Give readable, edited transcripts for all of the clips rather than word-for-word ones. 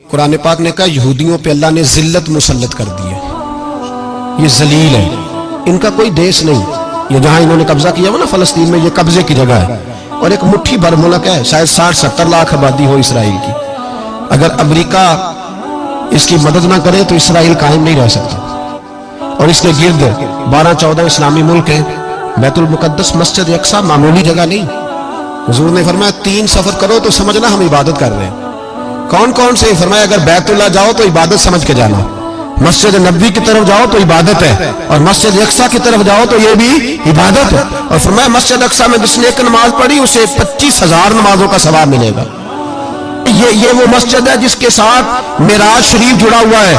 कुरान पाक ने कहा यहूदियों पे अल्लाह ने जिल्लत मुसल्लत कर दी है, ये जलील है, इनका कोई देश नहीं। ये जहां इन्होंने कब्जा किया हुआ ना फलस्तीन में, ये कब्जे की जगह है और एक मुट्ठी भर मुल्क है, शायद 60-70 लाख आबादी हो इसराइल की। अगर अमेरिका इसकी मदद ना करे तो इसराइल कायम नहीं रह सकता। और इसके गिर्द 12-14 इस्लामी मुल्क हैं। बैतुल मुकद्दस मस्जिद अक्सा मामूली जगह नहीं। हुजूर ने फरमाया 3 सफर करो तो समझना हम इबादत कर रहे हैं। कौन कौन से? फरमाया अगर बैतुल्ला जाओ तो इबादत समझ के जाना, मस्जिद नबी की तरफ जाओ तो इबादत है, और मस्जिद अक्सा की तरफ जाओ तो ये भी इबादत है। और फरमाया मस्जिद अक्सा में जिसने एक नमाज पढ़ी उसे 25,000 नमाजों का सवाब मिलेगा। ये वो मस्जिद है जिसके साथ मिराज शरीफ जुड़ा हुआ है।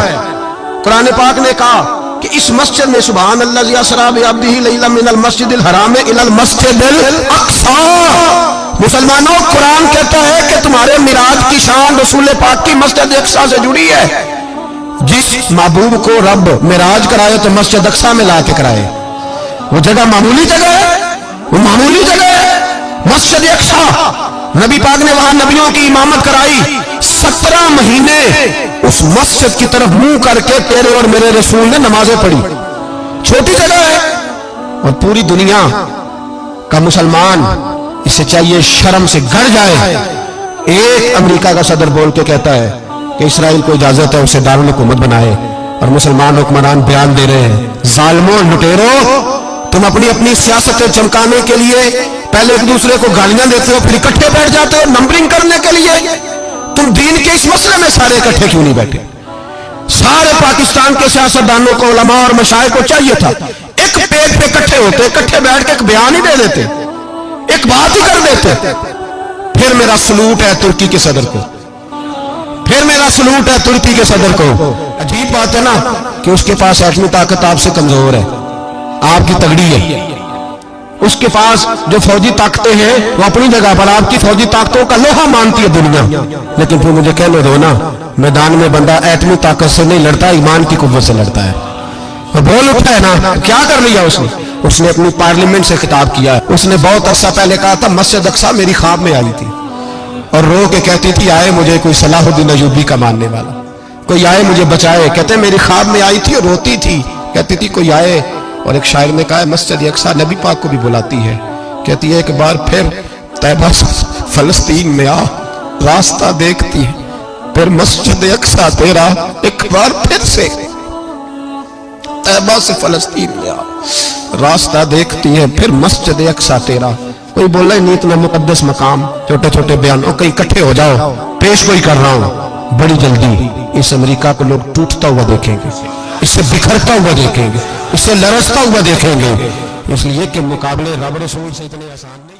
कुरान पाक ने कहा कि इस मस्जिद में सुभान अल्लाज़ी असरा बिअब्दिही लैलन मिनल मस्जिदिल हराम इलल मस्जिदिल अक्सा। मुसलमानों, कुरान कहता है कि तुम्हारे मिराज की शान रसूल पाक की मस्जिद अक्सा से जुड़ी है। जिस महबूब को रब मिराज कराए तो मस्जिद अक्सा में ला के कराए। वो जगह मामूली जगह है, वो मामूली जगह है मस्जिद अक्सा। नबी पाक ने वहां नबियों की इमामत कराई। 17 महीने उस मस्जिद की तरफ मुंह करके तेरे और मेरे रसूल ने नमाजें पढ़ी। छोटी जगह है और पूरी दुनिया का मुसलमान इसे चाहिए शर्म से गड़ जाए। एक अमेरिका का सदर बोल के कहता है कि इसराइल को इजाजत है उसे दारुल हुकूमत बनाए, और मुसलमान हुक्मरान बयान दे रहे हैं जालिमों लुटेरो, तुम अपनी अपनी सियासतें चमकाने के लिए पहले एक दूसरे को गालियां देते हो, फिर इकट्ठे बैठ जाते हो नंबरिंग करने के लिए। तुम दीन के इस मसले में सारे इकट्ठे क्यों नहीं बैठे? सारे पाकिस्तान के सियासतदानों को, उलमा और मशाइख को चाहिए था एक पेज पे इकट्ठे होते, इकट्ठे बैठ के एक बयान ही दे देते, एक बात ही कर देते। फिर मेरा सलूट है तुर्की के सदर को, फिर मेरा सलूट है तुर्की के सदर को। अजीब बात है ना कि उसके पास एटमी ताकत आपसे कमजोर है, आपकी तगड़ी है। उसके पास जो फौजी ताकतें हैं वो अपनी जगह पर, आपकी फौजी ताकतों का लोहा मानती है दुनिया। लेकिन फिर मुझे कहने दो ना, मैदान में बंदा एटमी ताकत से नहीं लड़ता, ईमान की कुव्वत से लड़ता है। वो बोल उठा है ना, क्या कर लिया उसने? उसने अपनी पार्लियामेंट से खिताब किया। उसने बहुत अरसा पहले कहा था मस्जिद अक्सा मेरी ख्वाब में आई थी, और रो के कहती थी आए मुझे कोई सलाहुद्दीन अय्यूबी का मानने वाला, कोई आए मुझे बचाए। कहते मेरी ख्वाब में आई थी और रोती थी, कहती थी कोई आए। और एक शायर ने कहा मस्जिद अक्सा नबी पाक को भी बुलाती है, कहती है एक बार फिर तैबा फलस्तीन में आ, रास्ता देखती है फिर मस्जिद अक्सा तेरा, एक बार फिर से तैबा से फलस्तीन में आ, रास्ता देखती है फिर मस्जिद अक्सा तेरा। कोई बोला ही नहीं इतना मुकद्दस मकाम, छोटे छोटे बयानों कहीं इकट्ठे हो जाओ, पेश कोई कर रहा हूं। बड़ी जल्दी इस अमेरिका को लोग टूटता हुआ देखेंगे, इससे बिखरता हुआ देखेंगे, इससे लरसता हुआ देखेंगे, इसलिए कि मुकाबले रब रसूल से इतने आसान नहीं।